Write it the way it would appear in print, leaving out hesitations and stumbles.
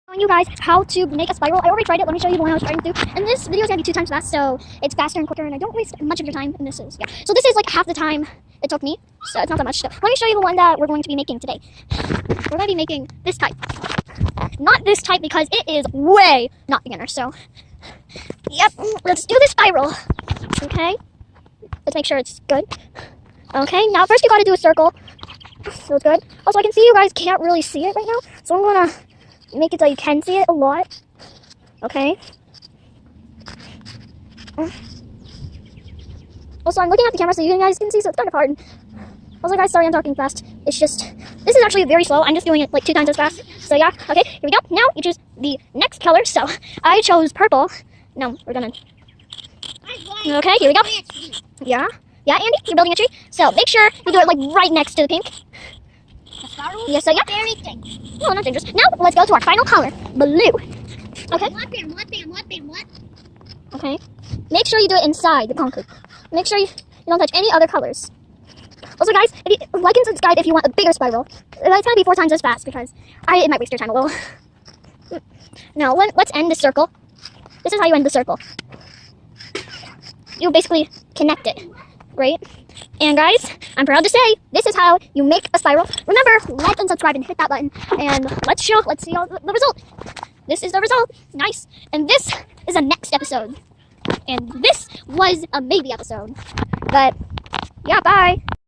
Showing you guys how to make a spiral. I already tried it. Let me show you the one I was trying to do. And this video is gonna be 2 times fast, so it's faster and quicker, and I don't waste much of your time. And this is So this is like half the time it took me, so it's not that much. So let me show you the one that we're going to be making today. We're gonna be making this type, not this type because it is way not beginner. So yep, let's do the spiral. Okay, let's make sure it's good. Okay, now first you gotta do a circle. So it's good. Also, I can see you guys can't really see it right now, so I'm gonna make it so you can see it a lot. Okay. Also, I'm looking at the camera so you guys can see, so it's kind of hard. Also, guys, sorry I'm talking fast. It's just, this is actually very slow. I'm just doing it like 2 times as fast. So yeah, okay, here we go. Now you choose the next color. So I chose purple. Now we're gonna. Okay, here we go. Yeah, Andy, you're building a tree. So make sure you do it like right next to the pink. Yes, so yeah. Very dangerous. No, not dangerous. Now let's go to our final color, blue. Okay. What? Okay. Make sure you do it inside the concrete. Make sure you don't touch any other colors. Also, guys, if you like and subscribe if you want a bigger spiral. It's gonna be 4 times as fast because it might waste your time a little. Now let's end the circle. This is how you end the circle. You basically connect it. Great. And guys, I'm proud to say this is how you make a spiral. Remember, like and subscribe and hit that button. And let's see all the result. This is the result. Nice. And this is the next episode. And this was a maybe episode. But yeah, bye.